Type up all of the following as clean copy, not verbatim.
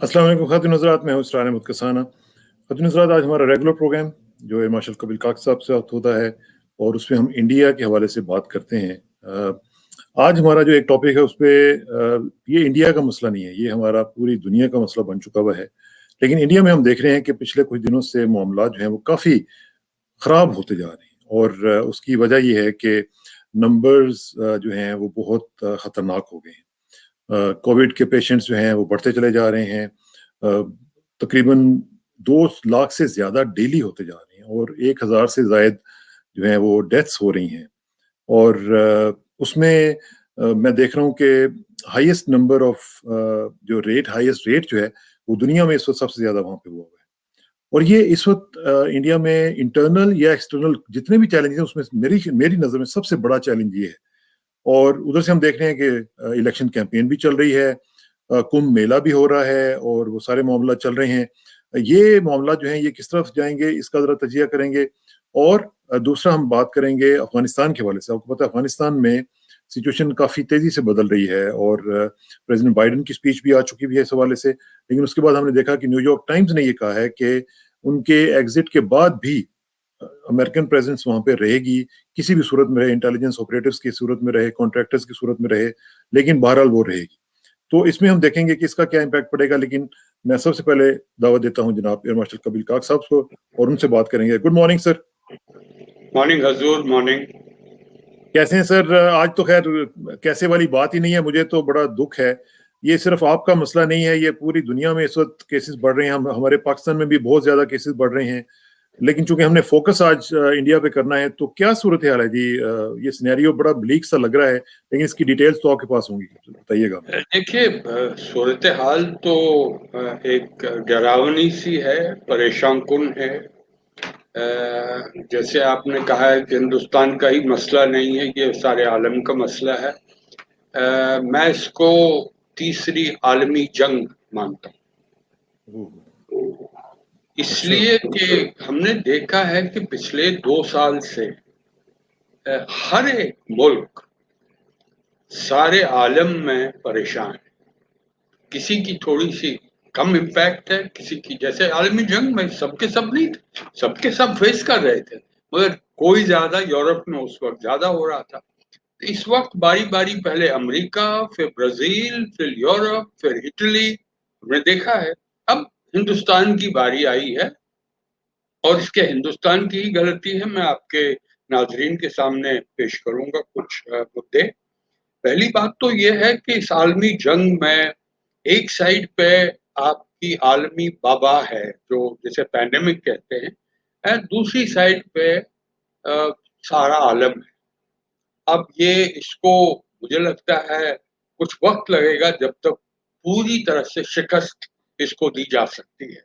अस्सलाम वालेकुम ख़ातिन हज़रात, मैं हूँ इसरार अहमद कसाना। ख़ातिन हज़रात, आज हमारा रेगुलर प्रोग्राम जो एयर मार्शल कबीर काक साहब से वक्त होता है और उसमें हम इंडिया के हवाले से बात करते हैं। आज हमारा जो एक टॉपिक है उसपे ये इंडिया का मसला नहीं है, ये हमारा पूरी दुनिया का मसला बन चुका हुआ है। लेकिन इंडिया में हम देख रहे हैं कि पिछले कुछ दिनों से मामलात जो हैं वो काफ़ी ख़राब होते जा रहे हैं और उसकी वजह ये है कि नंबर्स जो हैं वो बहुत ख़तरनाक हो गए हैं। कोविड के पेशेंट्स जो हैं वो बढ़ते चले जा रहे हैं। तकरीबन 2 लाख से ज़्यादा डेली होते जा रहे हैं और 1000 से ज़ायद जो हैं वो डेथ्स हो रही हैं और उसमें मैं देख रहा हूँ कि highest number of highest rate जो है वो दुनिया में इस वक़्त सबसे ज़्यादा वहाँ पे हुआ हुआ है। और ये इस वक़्त इंडिया में इंटरनल या एक्सटर्नल जितने भी चैलेंज हैं उसमें मेरी मेरी नज़र में सबसे बड़ा चैलेंज ये है। और उधर से हम देख रहे हैं कि इलेक्शन कैंपेन भी चल रही है, कुंभ मेला भी हो रहा है और वो सारे मामला चल रहे हैं। ये मामला जो हैं ये किस तरफ जाएँगे इसका ज़रा तजिया करेंगे और दूसरा हम बात करेंगे अफ़गानिस्तान के हवाले से। आपको पता है अफ़गानिस्तान में सिचुएशन काफ़ी तेज़ी से बदल रही है और प्रेज़िडेंट बाइडेन की स्पीच भी आ चुकी भी है इस हवाले से। लेकिन उसके बाद हमने देखा कि न्यूयॉर्क टाइम्स ने ये कहा है कि उनके एग्ज़िट के बाद भी अमेरिकन प्रेजेंस वहाँ पे रहेगी, किसी भी सूरत में रहे, इंटेलिजेंस ऑपरेटिव्स की सूरत में रहे, कॉन्ट्रैक्टर्स की सूरत में रहे, लेकिन बहरहाल वो रहेगी। तो इसमें हम देखेंगे कि इसका क्या इम्पैक्ट पड़ेगा, लेकिन मैं सबसे पहले दावत देता हूँ जनाब एयर मार्शल कबीर काक साहब को और उनसे बात करेंगे। Good morning sir. मॉर्निंग हजूर, मॉर्निंग। कैसे हैं सर? आज तो खैर कैसे वाली बात ही नहीं है, मुझे तो बड़ा दुख है। ये सिर्फ आपका मसला नहीं है, ये पूरी दुनिया में इस वक्त केसेस बढ़ रहे हैं। हमारे पाकिस्तान में भी बहुत ज्यादा केसेस बढ़ रहे हैं, लेकिन चूंकि हमने फोकस आज इंडिया पे करना है, तो क्या सूरत हाल है जी? ये सिनेरियो बड़ा ब्लीक सा लग रहा है, लेकिन इसकी डिटेल्स तो आपके पास होंगी, बताइएगा। देखिए, सूरत हाल तो एक डरावनी सी है, परेशान कुन है। जैसे आपने कहा है कि हिंदुस्तान का ही मसला नहीं है, ये सारे आलम का मसला है। मैं इसको तीसरी आलमी जंग मानता हूँ, अच्छा। इसलिए कि हमने देखा है कि पिछले 2 साल से हर एक मुल्क सारे आलम में परेशान है। किसी की थोड़ी सी कम इम्पैक्ट है, किसी की, जैसे आलमी जंग में सबके सब नहीं थे, सबके सब फेस कर रहे थे, मगर कोई ज्यादा यूरोप में उस वक्त ज्यादा हो रहा था। इस वक्त बारी बारी पहले अमेरिका, फिर ब्राजील, फिर यूरोप, फिर इटली, हमने देखा है। अब हिंदुस्तान की बारी आई है और इसके हिंदुस्तान की ही गलती है। मैं आपके नाजरीन के सामने पेश करूंगा कुछ मुद्दे। पहली बात तो ये है कि इस आलमी जंग में एक साइड पे आपकी आलमी बाबा है, जो जिसे पैंडेमिक कहते हैं, और दूसरी साइड पे सारा आलम है। अब ये इसको मुझे लगता है कुछ वक्त लगेगा जब तक पूरी तरह से शिकस्त इसको दी जा सकती है।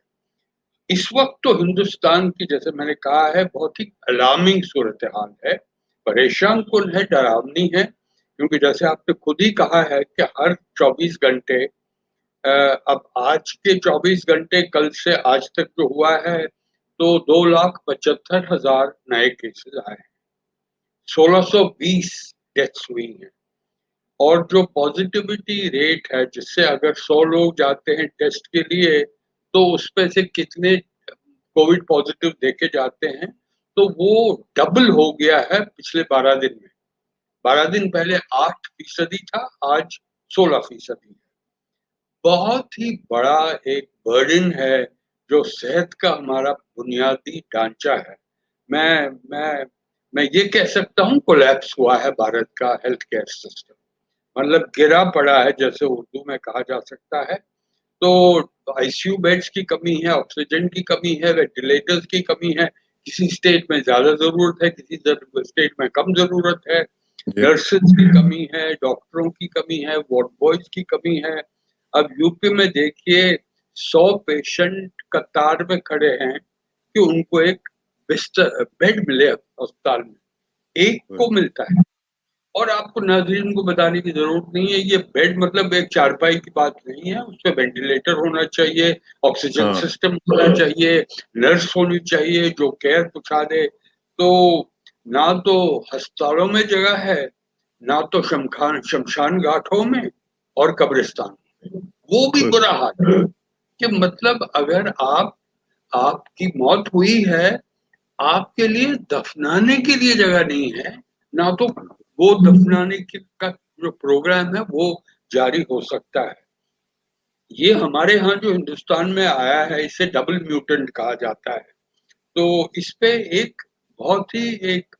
इस वक्त तो हिंदुस्तान की, जैसे मैंने कहा है, बहुत ही अलार्मिंग सूरत हाल है, परेशान कुन है, डरावनी है। क्योंकि जैसे आपने खुद ही कहा है कि हर 24 घंटे, अब आज के 24 घंटे कल से आज तक जो हुआ है, तो 2,75,000 नए केसेस आए हैं, 1620 डेथ्स हुई हैं। और जो पॉजिटिविटी रेट है, जिससे अगर 100 लोग जाते हैं टेस्ट के लिए, तो उसमें से कितने कोविड पॉजिटिव देखे जाते हैं, तो वो डबल हो गया है पिछले 12 दिन में। 12 दिन पहले 8% था, आज 16% है। बहुत ही बड़ा एक बर्डन है जो सेहत का हमारा बुनियादी ढांचा है। मैं मैं मैं ये कह सकता हूँ कोलैप्स हुआ है भारत का हेल्थ केयर सिस्टम, मतलब गिरा पड़ा है, जैसे उर्दू में कहा जा सकता है। तो आईसीयू बेड्स की कमी है, ऑक्सीजन की कमी है, वेंटिलेटर्स की कमी है। किसी स्टेट में ज्यादा जरूरत है, किसी स्टेट में कम जरूरत है। जी। नर्सेज की कमी है, डॉक्टरों की कमी है, वार्ड बॉयज की कमी है। अब यूपी में देखिए, 100 पेशेंट कतार में खड़े हैं कि उनको एक बिस्तर बेड मिले अस्पताल में, एक को मिलता है। और आपको नाज़रीन को बताने की जरूरत नहीं है, ये बेड मतलब एक चारपाई की बात नहीं है, उसमें वेंटिलेटर होना चाहिए, ऑक्सीजन हाँ। सिस्टम होना चाहिए, नर्स होनी चाहिए जो केयर पहुंचा दे। तो ना तो अस्पतालों में जगह है, ना तो शमशान घाटों में और कब्रिस्तान में, वो भी बुरा हाल है। कि मतलब अगर आपकी मौत हुई है, आपके लिए दफनाने के लिए जगह नहीं है, ना तो वो दफनाने का जो प्रोग्राम है वो जारी हो सकता है। ये हमारे यहाँ जो हिंदुस्तान में आया है, इसे डबल म्यूटेंट कहा जाता है। तो इस पे एक बहुत ही एक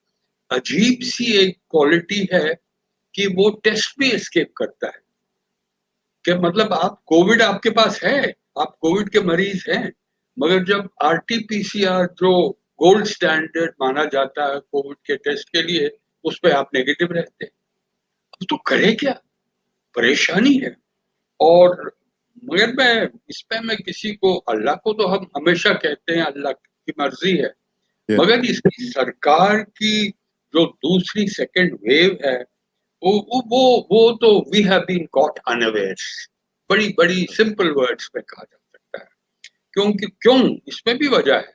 अजीब सी एक क्वालिटी है कि वो टेस्ट भी एस्केप करता है, कि मतलब आप कोविड आपके पास है, आप कोविड के मरीज हैं, मगर जब आरटीपीसीआर जो गोल्ड स्टैंडर्ड माना जाता है कोविड के टेस्ट के लिए, उस पे आप नेगेटिव रहते हैं। अब तो करे क्या, परेशानी है। और मगर मैं किसी को, अल्लाह को तो हम हमेशा कहते हैं अल्लाह की मर्जी है, Yeah. मगर इसकी सरकार की जो दूसरी सेकंड वेव है, वो तो we have been caught unawares, बड़ी बड़ी सिंपल वर्ड्स में कहा जा सकता है। क्यों इसमें भी वजह है,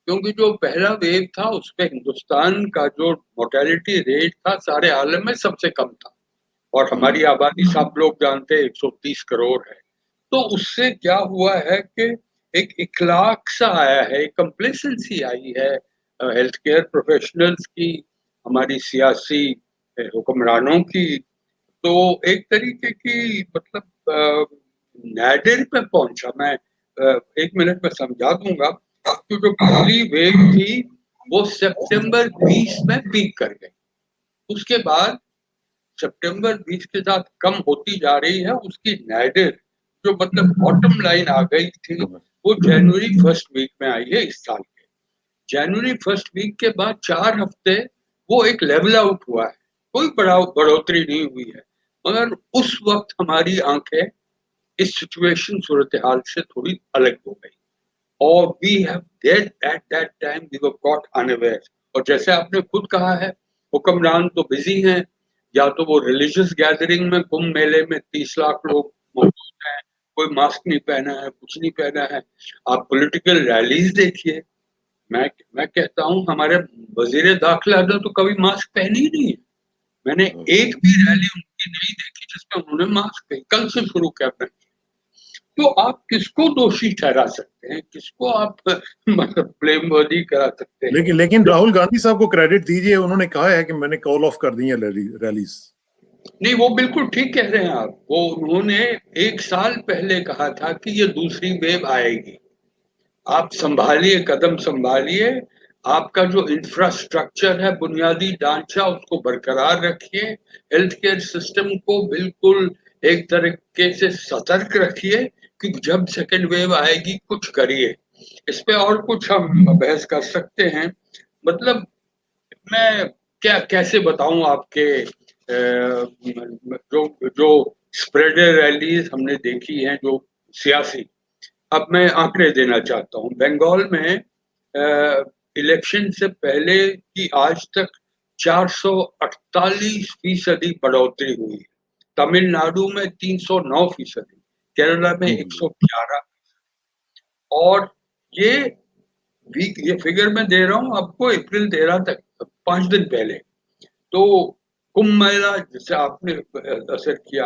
क्योंकि जो पहला वेव था उसमें हिंदुस्तान का जो मोर्टेलिटी रेट था सारे आलम में सबसे कम था, और हमारी आबादी सब लोग जानते हैं 130 करोड़ है। तो उससे क्या हुआ है कि एक इखलाक सा आया है, एक कंप्लेसेंसी आई है हेल्थ केयर प्रोफेशनल्स की, हमारी सियासी हुक्मरानों की। तो एक तरीके की मतलब नादिर पे पहुंचा। मैं 1 मिनट में समझा दूंगा कि जो पहली वेव थी वो सितंबर 20 में पीक कर गई, उसके बाद सितंबर 20 के साथ कम होती जा रही है, उसकी नादिर जो मतलब बॉटम लाइन आ गई थी वो जनवरी फर्स्ट वीक में आई है इस साल के। जनवरी फर्स्ट वीक के बाद 4 हफ्ते वो एक लेवल आउट हुआ है, कोई बड़ा बढ़ोतरी नहीं हुई है, मगर उस वक्त हमारी आंखें इस सिचुएशन सूरत हाल से थोड़ी अलग हो गई, और we have dead at that time we were caught unaware. और जैसे आपने खुद कहा है, हुक्मरान तो बिजी हैं, या तो वो रिलीजियस गैदरिंग में, कुंभ मेले में 30 लाख लोग मौजूद हैं, कोई मास्क नहीं पहना है, कुछ नहीं पहना है। आप पॉलिटिकल रैलीज देखिए, मैं कहता हूँ हमारे वजीर दाखिला ने तो कभी मास्क पहनी ही नहीं है। मैंने एक भी रैली उनकी नहीं देखी जिसमें उन्होंने मास्क पहनी, कल से शुरू कर रहे हैं। तो आप किसको दोषी ठहरा सकते हैं, किसको आप मतलब ब्लेम वर्दी करा सकते हैं? लेकिन राहुल गांधी साहब को क्रेडिट दीजिए, उन्होंने कहा है कि मैंने कॉल ऑफ कर दी है रैलीज। नहीं, वो बिल्कुल ठीक कह रहे हैं आप। वो उन्होंने 1 साल पहले कहा था कि ये दूसरी वेव आएगी, आप संभालिए, कदम संभालिए, आपका जो इंफ्रास्ट्रक्चर है, बुनियादी ढांचा, उसको बरकरार रखिए, हेल्थ केयर सिस्टम को बिल्कुल एक तरीके से सतर्क रखिए कि जब सेकेंड वेव आएगी कुछ करिए। इस पे और कुछ हम बहस कर सकते हैं। मतलब मैं क्या कैसे बताऊं आपके जो जो स्प्रेडर रैलीज हमने देखी हैं जो सियासी। अब मैं आंकड़े देना चाहता हूं, बंगाल में इलेक्शन से पहले की आज तक 448% बढ़ोतरी हुई है, तमिलनाडु में 309%, केरला में 111, और ये ये फिगर मैं दे रहा हूं आपको अप्रैल 13 तक, 5 दिन पहले। तो कुंभ मेला जिसे आपने असर किया,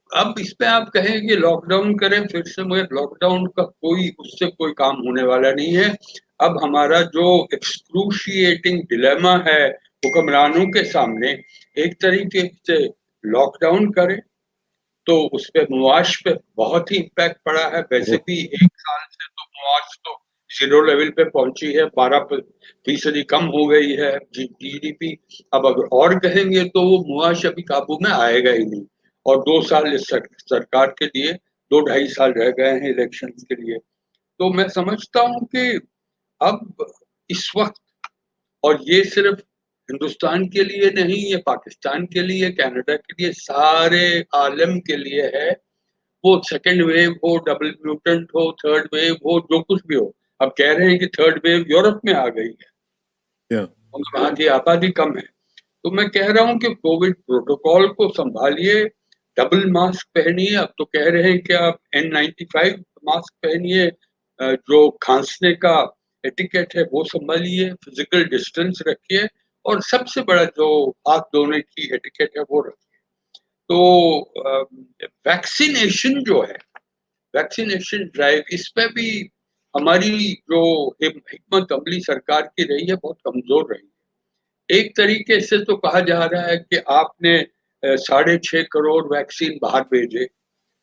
अब इस पे आप कहें कि लॉकडाउन करें फिर से, मगर लॉकडाउन का कोई उससे कोई काम होने वाला नहीं है। अब हमारा जो एक्सक्रूशिएटिंग डिलेमा है हुक्मरानों के सामने, एक तरीके से लॉकडाउन करें तो उस पे मुआश पे बहुत ही इम्पैक्ट पड़ा है। वैसे भी 1 साल से तो मुआश तो जीरो लेवल पे पहुंची है, 12% कम हो गई है जीडीपी। अब अगर और कहेंगे तो वो मुआश अभी काबू में आएगा ही नहीं, और 2 साल इस सरकार के लिए, 2 ढाई साल रह गए हैं इलेक्शन के लिए। तो मैं समझता हूँ कि अब इस वक्त, और ये सिर्फ हिंदुस्तान के लिए नहीं, ये पाकिस्तान के लिए, कनाडा के लिए, सारे आलम के लिए है। वो सेकेंड वेव हो, डबल म्यूटेंट हो, थर्ड वेव हो, जो कुछ भी हो, अब कह रहे हैं कि थर्ड वेव यूरोप में आ गई है, Yeah. और वहां की आबादी कम है। तो मैं कह रहा हूं कि कोविड प्रोटोकॉल को संभालिए, डबल मास्क पहनिए। अब तो कह रहे हैं कि आप N95 मास्क पहनिए, जो खांसने का एटिकेट है वो संभालिए, फिजिकल डिस्टेंस रखिए, और सबसे बड़ा जो हाथ धोने की एटिकेट है वो रखिए। तो वैक्सीनेशन जो है, वैक्सीनेशन ड्राइव, इस पे भी हमारी जो हिकमत अमली सरकार की रही है बहुत कमजोर रही है। एक तरीके से तो कहा जा रहा है कि आपने 6.5 करोड़ वैक्सीन बाहर भेजे,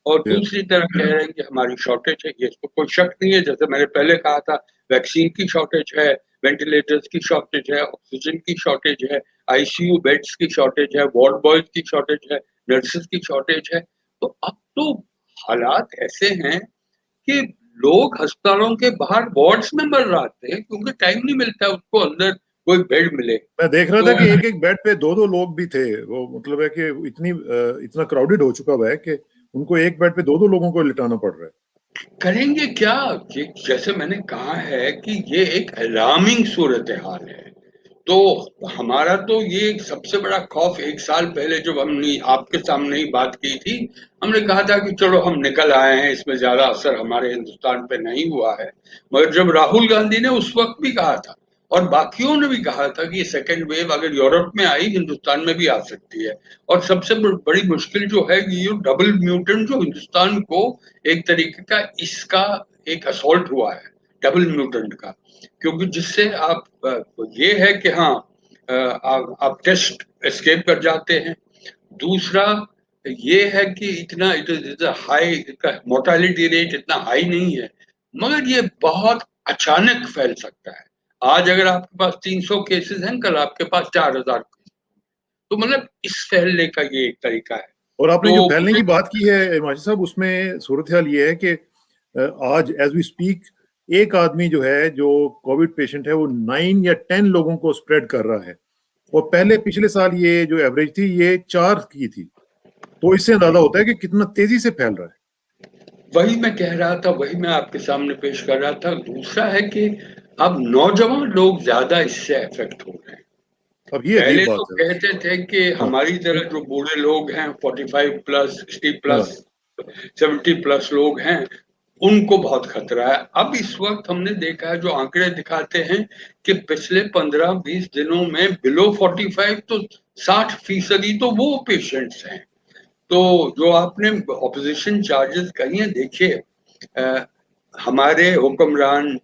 और या दूसरी तरफ कह रहे हैं कि हमारी शॉर्टेज है। ये इसको कोई शक नहीं है, जैसे मैंने पहले कहा था, वैक्सीन की शॉर्टेज है, वेंटिलेटर्स की शॉर्टेज है, ऑक्सीजन की शॉर्टेज है, आईसीयू बेड्स की शॉर्टेज है, वार्ड बॉयज की शॉर्टेज है, नर्सेज की शॉर्टेज है। तो अब तो हालात ऐसे हैं कि लोग अस्पतालों के बाहर वार्ड्स में मर रहे हैं क्योंकि टाइम नहीं मिलता उसको अंदर कोई बेड मिले। मैं देख रहा तो था कि एक-एक बेड पे 2-2 लोग भी थे। वो मतलब है कि इतना क्राउडेड हो चुका हुआ है कि उनको एक बेड पे 2-2 लोगों को लिटाना पड़ रहा है। करेंगे क्या? ये जैसे मैंने कहा है कि ये एक अलार्मिंग सूरत-ए-हाल है। तो हमारा तो ये सबसे बड़ा खौफ 1 साल पहले जब हमने आपके सामने ही बात की थी, हमने कहा था कि चलो हम निकल आए हैं, इसमें ज़्यादा असर हमारे हिंदुस्तान पे नहीं हुआ है। मगर जब राहुल गांधी ने उस वक़्त भी कहा था और बाकियों ने भी कहा था कि ये सेकंड वेव अगर यूरोप में आई, हिंदुस्तान में भी आ सकती है। और सबसे बड़ी मुश्किल जो है कि ये डबल म्यूटेंट जो हिंदुस्तान को एक तरीके का इसका एक असॉल्ट हुआ है, डबल म्यूटेंट का। क्योंकि जिससे आप ये है कि हाँ, आप टेस्ट एस्केप कर जाते हैं। दूसरा ये है कि इतना इट इज हाई, इसका मोर्टालिटी रेट इतना हाई नहीं है, मगर ये बहुत अचानक फैल सकता है। आज अगर आपके पास 300 केसेस हैं, कल आपके पास 4000। तो मतलब इस फैलने का ये एक तरीका है। और आपने जो तो फैलने मुझे की बात की है माजिद साहब, उसमें सूरत-ए-हाल ये है कि आज एज़ वी स्पीक एक आदमी जो है, जो कोविड पेशेंट है, वो 9 या 10 लोगों को स्प्रेड कर रहा है। और पहले पिछले साल ये जो एवरेज थी, ये 4 की थी। तो इससे अंदाजा होता है कि कितना तेज़ी से फैल रहा है। वही मैं कह रहा था, वही मैं आपके सामने पेश कर रहा था। दूसरा है कि अब नौजवान लोग ज्यादा इससे अफेक्ट हो रहे हैं। अब ये अजीब पहले तो बात है। कहते थे कि हाँ, हमारी तरह जो बूढ़े लोग हैं, 45 प्लस, 60 हाँ। प्लस, 70 प्लस लोग हैं, उनको बहुत खतरा है। अब इस वक्त हमने देखा है, जो आंकड़े दिखाते हैं कि पिछले 15-20 दिनों में बिलो 45 तो 60% तो वो पेशेंट्स हैं। तो जो आपने ऑपोजिशन चार्जेस कही हैं, देखिए, अ, हमारे हुक्मरान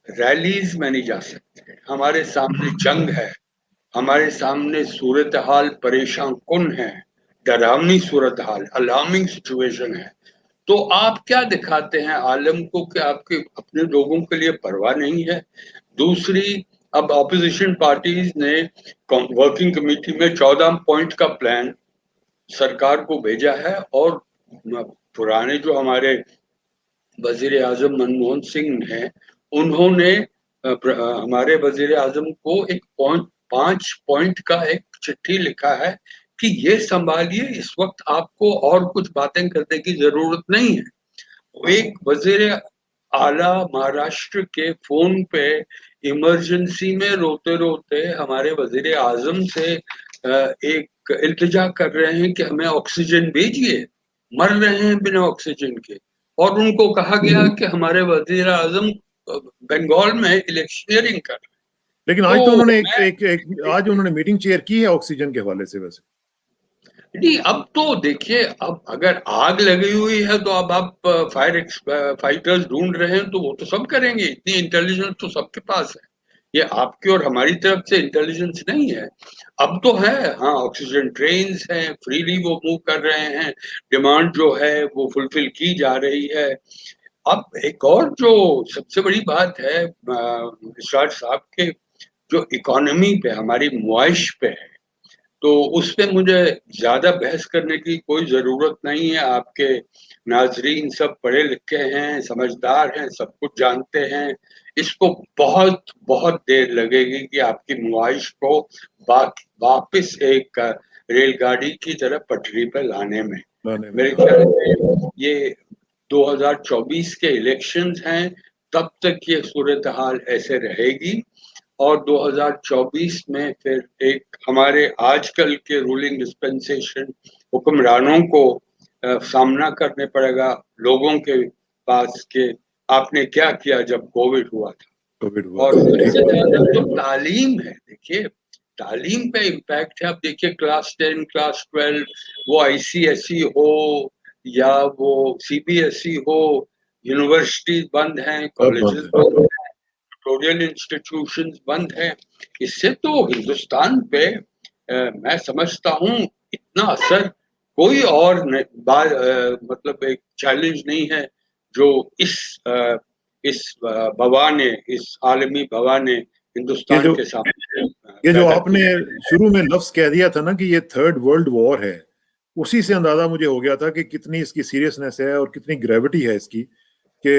रैलीज में नहीं जा सकते, हमारे सामने जंग है, हमारे सामने सूरत हाल परेशान कुन है, डरावनी सूरत हाल, अलार्मिंग सिचुएशन है। तो आप क्या दिखाते हैं आलम को कि आपके अपने लोगों के लिए परवाह नहीं है? दूसरी, अब ऑपोजिशन पार्टीज ने वर्किंग कमेटी में 14 पॉइंट का प्लान सरकार को भेजा है, और पुराने जो हमारे वजीर आजम मनमोहन सिंह हैं, उन्होंने हमारे वजीर आजम को एक 5 पॉइंट का एक चिट्ठी लिखा है कि ये संभालिए, इस वक्त आपको और कुछ बातें करने की जरूरत नहीं है। एक वजीर आला महाराष्ट्र के फोन पे इमरजेंसी में रोते रोते हमारे वजीर आजम से एक इल्तिजा कर रहे हैं कि हमें ऑक्सीजन भेजिए, मर रहे हैं बिना ऑक्सीजन के। और उनको कहा गया कि हमारे वजीर आजम बंगाल में इलेक्शनियरिंग कर रहे लेकिन हैं। आज तो तो उन्होंने मैं आज उन्होंने मीटिंग चेयर की है ऑक्सीजन के हवाले से वैसे। नहीं, अब तो देखिए, अब अगर आग लगी हुई है तो अब आप फाइटर्स ढूंढ रहे हैं, तो वो तो सब करेंगे, इतनी इंटेलिजेंस तो सबके पास है। ये आपकी और हमारी तरफ से इंटेलिजेंस नहीं है। अब तो है, हाँ, ऑक्सीजन ट्रेन्स हैं, फ्रीली वो मूव कर रहे हैं, डिमांड जो है वो फुलफिल की जा रही है। अब एक और जो सबसे बड़ी बात है, इशराज साहब के जो इकोनॉमी पे, हमारी मुआइश पे है, तो उस पे मुझे ज़्यादा बहस करने की कोई ज़रूरत नहीं है। आपके नाज़रीन सब पढ़े लिखे हैं, समझदार हैं, सब कुछ जानते हैं। इसको बहुत देर लगेगी कि आपकी मुआइश को वापस एक रेलगाड़ी की तरह पटरी पे लाने में। लाने में, मेरे हाँ। ख्याल से ये 2024 के इलेक्शंस हैं, तब तक ये सूरत हाल ऐसे रहेगी। और 2024 में फिर एक हमारे आजकल के रूलिंग डिस्पेंसेशन हुक्मरानों को सामना करने पड़ेगा लोगों के पास के आपने क्या किया जब कोविड हुआ था। कोविड हुआ और था, ठीक सबसे है। ज्यादा तो तालीम है। देखिए, तालीम पे इम्पैक्ट है। अब देखिए, क्लास 10, क्लास 12, वो आईसीएसई हो या वो सीबीएसई हो, यूनिवर्सिटीज बंद हैं, सब कॉलेजेस बंद है। बंद हैं, ट्यूटोरियल इंस्टीट्यूशंस बंद हैं। इससे तो हिंदुस्तान पे मैं समझता हूँ इतना असर कोई और मतलब एक चैलेंज नहीं है जो इस वबा ने, इस आलमी वबा ने ये हिंदुस्तान जो के सामने ये जो पैदा आपने किया। शुरू में लफ्ज कह दिया था ना कि ये थर्ड वर्ल्ड वॉर है, उसी से अंदाजा मुझे हो गया था कि कितनी इसकी सीरियसनेस है और कितनी ग्रेविटी है इसकी, कि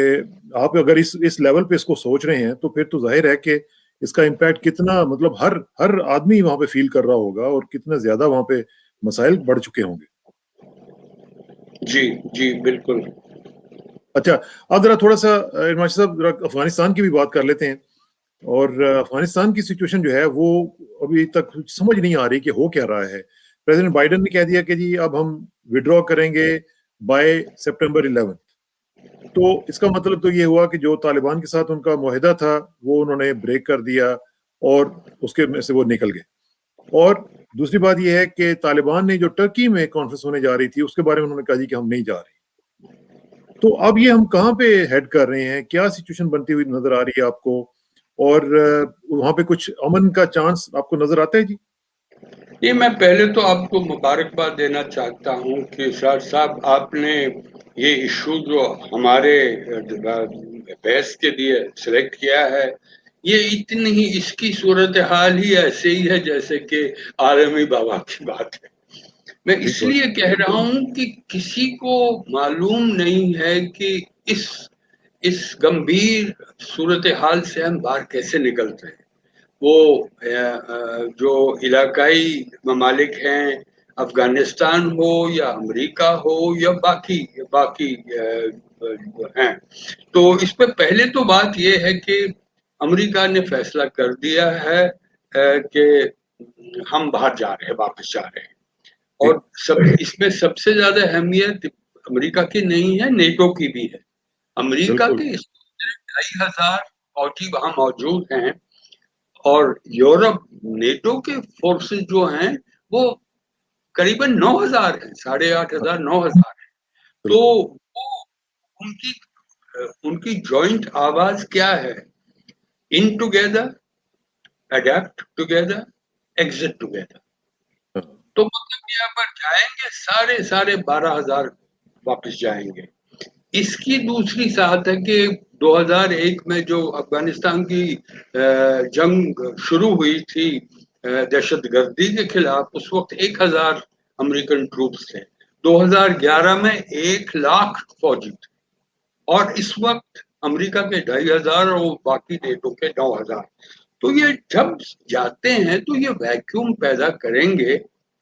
आप अगर इस लेवल पे इसको सोच रहे हैं तो फिर तो जाहिर है कि इसका इम्पैक्ट कितना, मतलब हर हर आदमी वहां पे फील कर रहा होगा और कितना ज्यादा वहां पे मसाइल बढ़ चुके होंगे। जी, जी, बिल्कुल। अच्छा, अब जरा थोड़ा सा इरमाद साहब जरा अफगानिस्तान की भी बात कर लेते हैं। और अफगानिस्तान की सिचुएशन जो है वो अभी तक कुछ समझ नहीं आ रही कि हो क्या रहा है। प्रेसिडेंट बाइडेन ने कह दिया कि जी अब हम विड्रॉ करेंगे बाय सितंबर 11। तो इसका मतलब तो ये हुआ कि जो तालिबान के साथ उनका मुआहिदा था वो उन्होंने ब्रेक कर दिया और उसके में से वो निकल गए। और दूसरी बात ये है कि तालिबान ने जो टर्की में कॉन्फ्रेंस होने जा रही थी उसके बारे में उन्होंने कहा जी कि हम नहीं जा रहे। तो अब ये हम कहाँ पे हेड कर रहे हैं, क्या सिचुएशन बनती हुई नजर आ रही है आपको? और वहां पे कुछ अमन का चांस आपको नजर आता है जी? ये मैं पहले तो आपको मुबारकबाद देना चाहता हूँ कि शाह साहब आपने ये इशू जो हमारे बहस के लिए सिलेक्ट किया है, ये इतनी ही इसकी सूरत हाल ही ऐसे ही है जैसे कि आलमी वबा की बात है। मैं ठीक बात। इसलिए कह रहा हूँ कि किसी को मालूम नहीं है कि इस गंभीर सूरत हाल से हम बाहर कैसे निकलते हैं। वो जो इलाकाई ममालिक हैं, अफगानिस्तान हो या अमेरिका हो या बाकी बाकी हैं। तो इस पे पहले तो बात ये है कि अमेरिका ने फैसला कर दिया है कि हम बाहर जा रहे हैं, वापस जा रहे हैं। और ठीक। सब इसमें सबसे ज्यादा अहमियत अमेरिका की नहीं है, नेटो की भी है। अमेरिका बिल्कुल। के 2,500 फौजी वहां मौजूद हैं और यूरोप नेटो के फोर्सेस जो हैं वो करीबन 9,000 है, 8,500 9,000 है। तो बिल्कुल। वो उनकी उनकी जॉइंट आवाज क्या है? In together, adapt together, exit together. हाँ। तो मतलब यहाँ पर जाएंगे सारे सारे 12,000 वापस जाएंगे। इसकी दूसरी साथ है कि 2001 में जो अफगानिस्तान की जंग शुरू हुई थी दहशतगर्दी के खिलाफ, उस वक्त 1,000 अमेरिकन ट्रूप्स थे। 2011 में 1 लाख फौजी थे और इस वक्त अमेरिका के 2,500 और बाकी नेटो के 9,000। तो ये जब जाते हैं तो ये वैक्यूम पैदा करेंगे,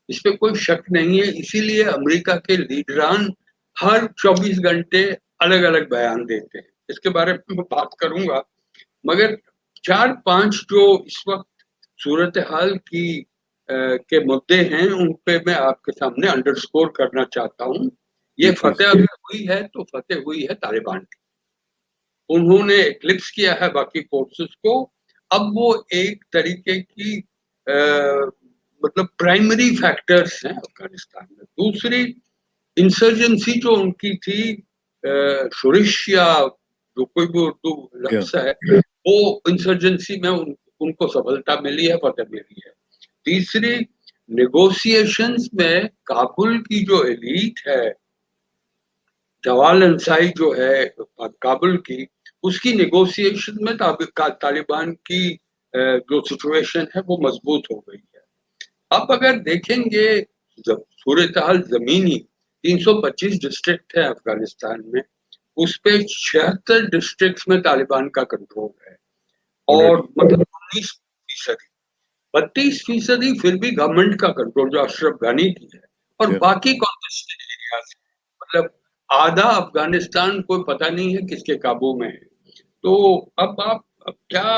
इस पे कोई शक नहीं है। इसीलिए अमेरिका के लीडरान हर 24 घंटे अलग अलग बयान देते हैं। इसके बारे में मैं बात करूंगा, मगर 4-5 जो इस वक्त सूरत हाल की के मुद्दे हैं उन पे मैं आपके सामने अंडरस्कोर करना चाहता हूँ। ये जी प्लीज। फतेह अगर हुई है तो फतेह हुई है तालिबान की। उन्होंने एक्लिप्स किया है बाकी फोर्सेस को। अब वो एक तरीके की मतलब प्राइमरी फैक्टर्स हैं अफगानिस्तान में। दूसरी, इंसर्जेंसी जो उनकी थी, शुरिश या जो कोई भी उर्दू क्या? लफ्ज है, वो इंसर्जेंसी में उनको सफलता मिली है, फतेह मिली है। तीसरी, नेगोशिएशंस में काबुल की जो एलीट है, जवाल अंसारी जो है काबुल की, उसकी नेगोशिएशन में तालिबान की जो सिचुएशन है वो मजबूत हो गई है। अब अगर देखेंगे जब सूरत हाल जमीनी, 325 डिस्ट्रिक्ट है अफगानिस्तान में, उस पे 76 डिस्ट्रिक्ट में तालिबान का कंट्रोल है और ऑलरेडी। मतलब 19%, 32% फिर भी गवर्नमेंट का कंट्रोल जो अशरफ गानी की है। और क्या? बाकी कॉन्टेस्टेड एरियाज, मतलब आधा अफगानिस्तान कोई पता नहीं है किसके काबू में है। तो अब क्या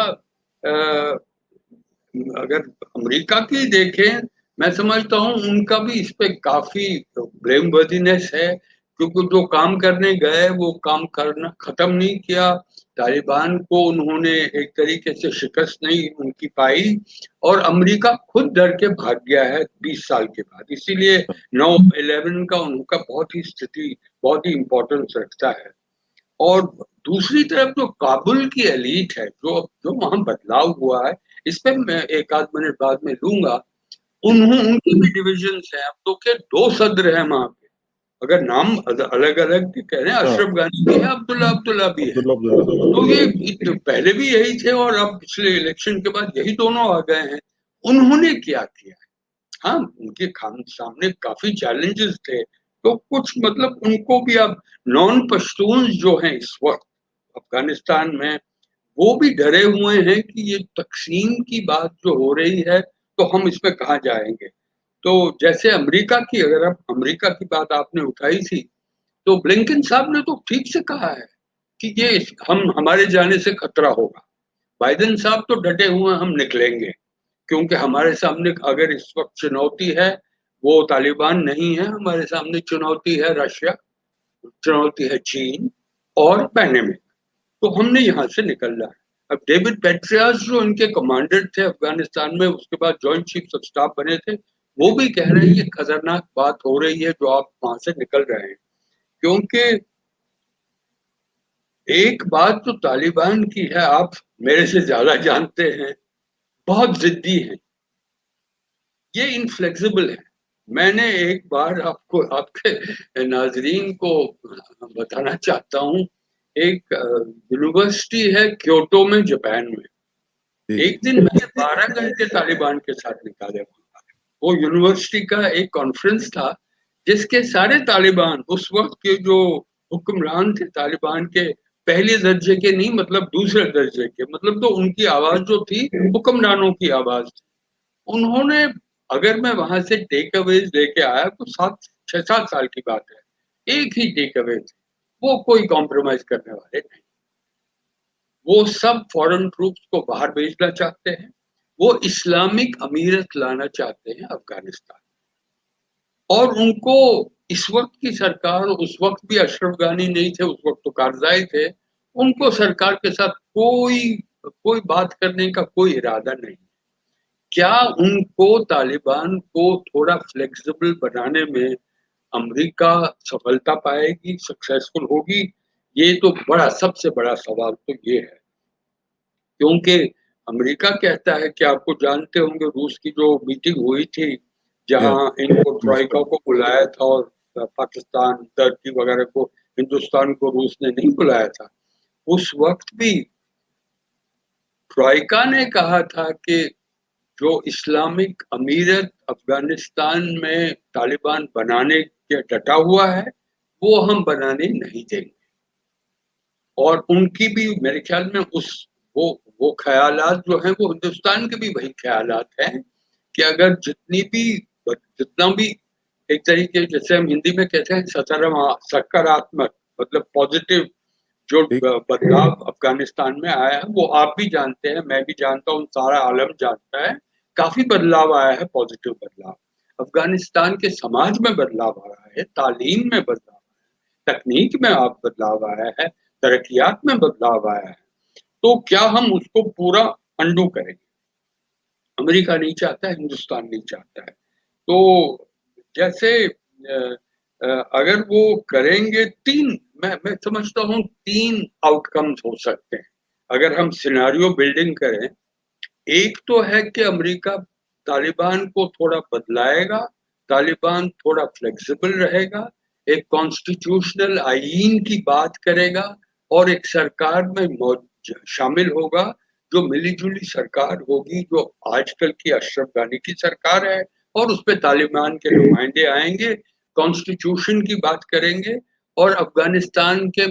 अगर अमेरिका की देखें, मैं समझता हूँ उनका भी इस पे काफी ब्लेम वर्दीनेस है, क्योंकि जो काम करने गए वो काम करना खत्म नहीं किया। तालिबान को उन्होंने एक तरीके से शिकस्त नहीं उनकी पाई और अमेरिका खुद डर के भाग गया है 20 साल के बाद। इसीलिए 9/11 का उनका बहुत ही स्थिति बहुत ही इम्पोर्टेंस रखता है। और दूसरी तरफ जो काबुल की एलीट है, जो वहाँ बदलाव हुआ है, इस पे मैं एक आध मिनट बाद में लूँगा। उनके भी डिविजन्स हैं, अब तो क्या 2 सद्र हैं वहाँ पे। अगर नाम अलग-अलग कह रहे हैं, हाँ। अशरफ गानी भी है, अब्दुल्ला भी है। अब्दुल्ला तो ये पहले भी यही थे और अब पिछले इलेक्शन के बाद यही दोनों आ गए हैं। उन्होंने क्या किया? हाँ, उनके सामने काफ़ी चैलेंजेस थे, तो कुछ मतलब उनको भी अब नॉन पश्तून्स जो हैं इस वक़्त अफ़गानिस्तान में, वो भी डरे हुए हैं कि ये तक़सीम की बात जो हो रही है, तो हम इसमें कहाँ जाएँगे? तो जैसे अगर अब अमेरिका की बात आपने उठाई थी, तो ब्लिंकन साहब ने तो ठीक से कहा है कि ये हम हमारे जाने से खतरा होगा। बाइडेन साहब तो डटे हुए हैं, हम निकलेंगे, क्योंकि हमारे सामने अगर इस वक़्त चुनौती है, वो तालिबान नहीं है, हमारे सामने चुनौती है रशिया, चुनौती है चीन और पैंडेमिक, तो हमने यहाँ से निकलना है। अब डेविड पेट्रियास जो इनके कमांडर थे अफ़गानिस्तान में, उसके बाद जॉइंट चीफ्स ऑफ स्टाफ बने थे, वो भी कह रहे हैं ये खतरनाक बात हो रही है जो आप वहाँ से निकल रहे हैं। क्योंकि एक बात तो तालिबान की है, आप मेरे से ज़्यादा जानते हैं, बहुत ज़िद्दी हैं। ये इनफ्लेक्सिबल है। मैंने एक बार आपको आपके नाज़रीन को बताना चाहता हूँ, एक यूनिवर्सिटी है क्योटो में, जापान में। एक दिन मैंने 12 घंटे तालिबान के साथ निकाले वहाँ। वो यूनिवर्सिटी का एक कॉन्फ्रेंस था, जिसके सारे तालिबान उस वक़्त के जो हुक्मरान थे तालिबान के, पहले दर्जे के नहीं, मतलब दूसरे दर्जे के, मतलब तो उनकी आवाज़ जो थी, हुक्मरानों की आवाज़ थी। उन्होंने, अगर मैं वहाँ से टेक अवेज़ लेके आया तो 6-7 साल की बात है। एक ही टेक अवे थे, वो कोई कॉम्प्रोमाइज़ करने वाले नहीं। वो सब फॉरेन ट्रूप्स को बाहर भेजना चाहते हैं। वो इस्लामिक अमीरत लाना चाहते हैं अफ़गानिस्तान। और उनको इस वक़्त की सरकार, उस वक़्त भी अशरफ गानी नहीं थे, उस वक़्त तो कारज़ाई थे, उनको सरकार के साथ कोई बात करने का कोई इरादा नहीं। क्या उनको तालिबान को थोड़ा फ्लेक्सिबल बनाने में अमेरिका सफलता पाएगी, सक्सेसफुल होगी? ये तो सबसे बड़ा सवाल तो ये है। क्योंकि अमेरिका कहता है कि आपको जानते होंगे, रूस की जो मीटिंग हुई थी, जहाँ इनको ट्रॉइका को बुलाया था और पाकिस्तान, टर्की वगैरह को, हिंदुस्तान को रूस ने नहीं बुलाया था। उस वक़्त भी ट्रॉइका ने कहा था कि जो इस्लामिक अमीरत अफ़गानिस्तान में तालिबान बनाने के डटा हुआ है, वो हम बनाने नहीं देंगे। और उनकी भी मेरे ख़्याल में वो ख़यालात जो हैं, वो हिंदुस्तान के भी वही ख़यालात हैं कि अगर जितना भी एक तरीके, जैसे हम हिंदी में कहते हैं सकारात्मक, मतलब पॉज़िटिव जो बदलाव अफ़गानिस्तान में आया है, वो आप भी जानते हैं, मैं भी जानता हूँ, सारा आलम जानता है, काफ़ी बदलाव आया है, पॉज़िटिव बदलाव। अफ़गानिस्तान के समाज में बदलाव आया है, तालीम में बदलाव आया है, तकनीक में बदलाव आया है, तरक्कियात में बदलाव आया है। तो क्या हम उसको पूरा अनडू करेंगे? अमेरिका नहीं चाहता है, हिंदुस्तान नहीं चाहता है। तो जैसे अगर वो करेंगे, 3 मैं समझता हूँ 3 आउटकम्स हो सकते हैं, अगर हम सिनेरियो बिल्डिंग करें। एक तो है कि अमेरिका तालिबान को थोड़ा बदलाएगा, तालिबान थोड़ा फ्लेक्सिबल रहेगा, एक कॉन्स्टिट्यूशनल आईन की बात करेगा और एक सरकार में शामिल होगा, जो मिली-जुली सरकार होगी, जो आजकल की अशरफ गानी की सरकार है, और उसपे तालिबान के नुमाइंदे आएँगे, कॉन्स्टिट्यूशन की बात करेंगे और अफ़गानिस्तान के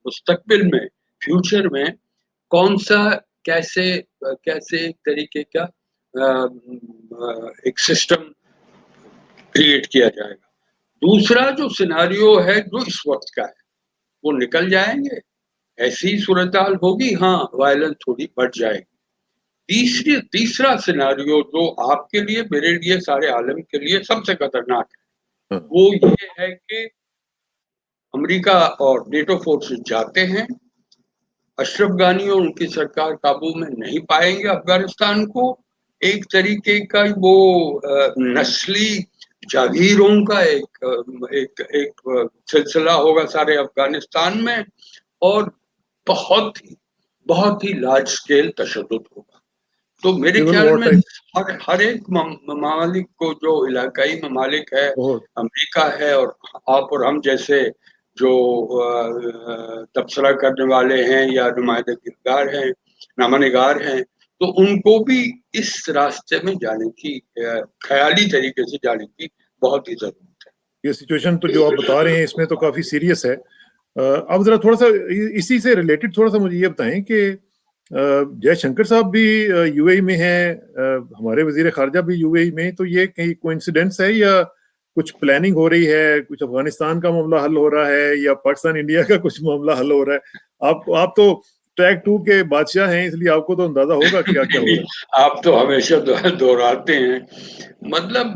मुस्तकबिल में, फ्यूचर में कौन-सा, कैसे एक तरीके का एक सिस्टम क्रिएट किया जाएगा। दूसरा जो सिनेरियो है, जो इस वक़्त का है, वो निकल जाएँगे, ऐसी सूरत-हाल होगी, हाँ, वायलेंस थोड़ी बढ़ जाएगी। तीसरा सिनेरियो जो आपके लिए, मेरे लिए, सारे आलम के लिए सबसे खतरनाक है, वो ये है कि अमेरिका और नेटो फोर्सेस जाते हैं, अशरफ गानी और उनकी सरकार काबू में नहीं पाएँगे अफ़गानिस्तान को। एक तरीके का वो नस्ली जागीरों का एक सिलसिला होगा सारे अफगानिस्तान में, और बहुत ही लार्ज स्केल तशद्दुद होगा। तो मेरे सिविल ख्याल वॉर में टाइप हर एक ममालिक को, जो इलाकाई ममालिक है, बहुत। अमेरिका है और आप और हम जैसे जो तबसरा करने वाले हैं या नुमाइंदगार हैं, नामानिगार हैं, तो उनको भी इस रास्ते में जाने की, ख्याली तरीके से जाने की बहुत ही जरूरत है। ये सिचुएशन तो जो आप बता रहे हैं इसमें तो काफी सीरियस है। अब जरा थोड़ा सा इसी से रिलेटेड थोड़ा सा मुझे ये बताएं कि जयशंकर साहब भी यूएई में हैं, हमारे वजीर खारजा भी यूएई में, तो ये कहीं कोइंसिडेंस है या कुछ प्लानिंग हो रही है, कुछ अफगानिस्तान का मामला हल हो रहा है या पाकिस्तान इंडिया का कुछ मामला हल हो रहा है? आप तो ट्रैक 2 के बादशाह हैं, इसलिए आपको तो अंदाजा होगा क्या क्या हो रहा है। आप तो हमेशा दोहराते हैं। मतलब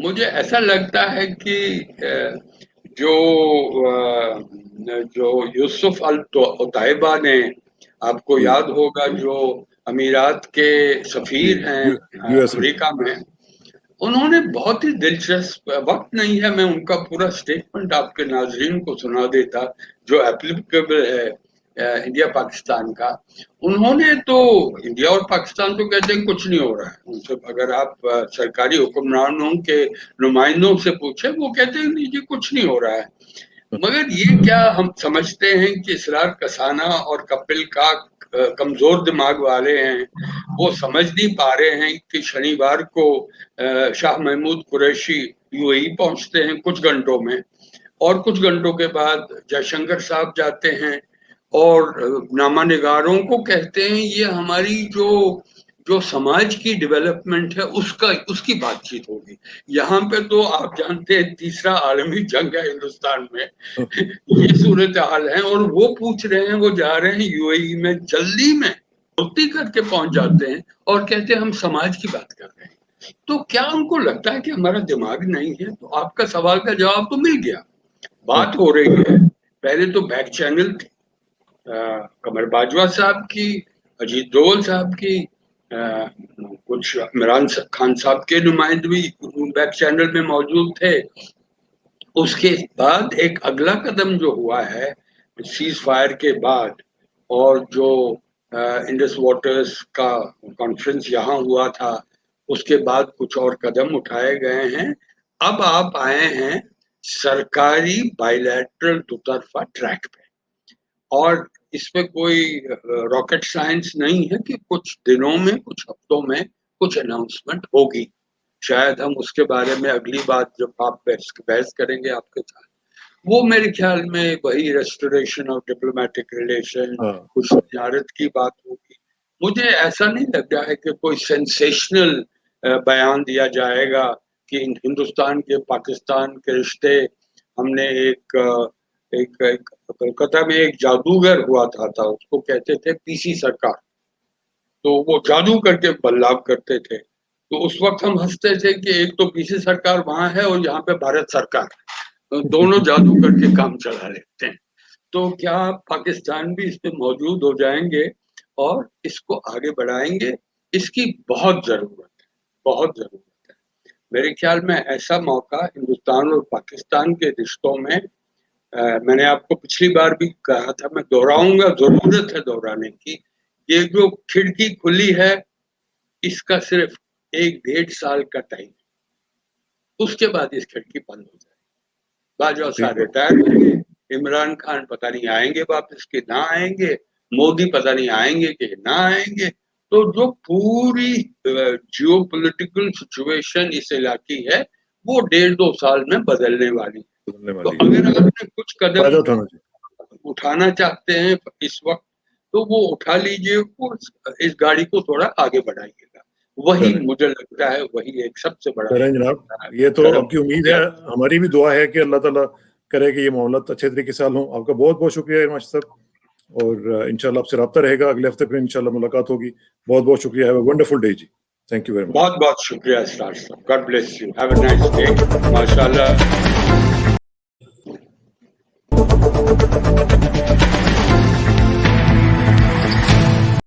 मुझे ऐसा लगता है कि जो जो यूसुफ अल उतैबा ने, आपको जी याद होगा, जो अमीरात के जी सफीर हैं यूएस में। अमेरिका में, उन्होंने बहुत ही दिलचस्प, वक्त नहीं है मैं उनका पूरा स्टेटमेंट आपके नाजरीन को सुना देता जो एप्लीकेबल है इंडिया पाकिस्तान का। उन्होंने तो, इंडिया और पाकिस्तान तो कहते हैं कुछ नहीं हो रहा है उनसे, अगर आप सरकारी हुक्मरानों के नुमाइंदों से पूछे वो कहते हैं नहीं जी कुछ नहीं हो रहा है। मगर ये क्या हम समझते हैं कि इसरार कसाना और कपिल का कमजोर दिमाग वाले हैं, वो समझ नहीं पा रहे हैं कि शनिवार को शाह महमूद कुरैशी यूएई पहुंचते हैं कुछ घंटों में, और कुछ घंटों के बाद जयशंकर साहब जाते हैं और नामानिगारों को कहते हैं ये हमारी जो समाज की डेवलपमेंट है उसकी बातचीत होगी। यहाँ पे तो आप जानते हैं तीसरा आलमी जंग है हिंदुस्तान में, ये सूरत हाल है, और वो पूछ रहे हैं, वो जा रहे हैं यूएई में, जल्दी में फुर्ती करके पहुंच जाते हैं और कहते हैं हम समाज की बात कर रहे हैं। तो क्या उनको लगता है कि हमारा दिमाग नहीं है? तो आपका सवाल का जवाब तो मिल गया। बात हो रही है, पहले तो बैक चैनल थी, कमर बाजवा साहब की, अजीत डोवल साहब की, कुछ इमरान खान साहब के नुमाइंदे भी बैक चैनल में मौजूद थे। उसके बाद एक अगला कदम जो हुआ है सीज फायर के बाद, और जो इंडस वाटर्स का कॉन्फ्रेंस यहाँ हुआ था, उसके बाद कुछ और कदम उठाए गए हैं। अब आप आए हैं सरकारी बायलैटरल दुतरफा ट्रैक पे, और इसमें कोई रॉकेट साइंस नहीं है कि कुछ दिनों में, कुछ हफ्तों में कुछ अनाउंसमेंट होगी। शायद हम उसके बारे में अगली बात जब आप बहस करेंगे आपके साथ, वो मेरे ख्याल में वही रेस्टोरेशन ऑफ डिप्लोमेटिक रिलेशन, कुछ तिजारत की बात होगी। मुझे ऐसा नहीं लग रहा है कि कोई सेंसेशनल बयान दिया जाएगा कि हिंदुस्तान के पाकिस्तान के रिश्ते, हमने एक कोलकाता में एक जादूगर हुआ था उसको कहते थे पीसी सरकार, तो वो जादू करके बदलाव करते थे। तो उस वक्त हम हंसते थे कि एक तो पीसी सरकार वहां है और यहाँ पे भारत सरकार, तो दोनों जादू करके काम चला लेते हैं। तो क्या पाकिस्तान भी इस पे मौजूद हो जाएंगे और इसको आगे बढ़ाएंगे? इसकी बहुत जरूरत है, बहुत जरूरत है। मेरे ख्याल में ऐसा मौका हिंदुस्तान और पाकिस्तान के रिश्तों में, मैंने आपको पिछली बार भी कहा था, मैं दोहराऊंगा, जरूरत है दोहराने की। ये जो खिड़की खुली है इसका सिर्फ 1-1.5 साल का टाइम, उसके बाद इस खिड़की बंद हो जाए। बाजवा साहब रिटायर होंगे, इमरान खान पता नहीं आएंगे वापस कि ना आएंगे, मोदी पता नहीं आएंगे कि ना आएंगे। तो जो पूरी जियो पॉलिटिकल सिचुएशन इस इलाके है वो 1.5-2 साल में बदलने वाली है। तो अगर आपने कुछ कदम उठाना चाहते हैं इस वक्त तो वो उठा लीजिए, वो इस गाड़ी को थोड़ा आगे बढ़ाइएगा। वही मुझे लगता है वही एक सबसे बड़ा जनाब, ये तो आपकी उम्मीद है, हमारी भी दुआ है कि अल्लाह ताला करे कि ये मामला अच्छे तरीके से हल हो। आपका बहुत बहुत शुक्रिया इरमाश साहब, और इंशाल्लाह आपसे रब्ता रहेगा, अगले हफ्ते फिर इंशाल्लाह मुलाकात होगी। बहुत बहुत शुक्रिया, हैव अ वंडरफुल डे जी। Thank you very much. बहुत बहुत शुक्रिया Israr sahab, God bless you, have a nice day, माशाल्लाह।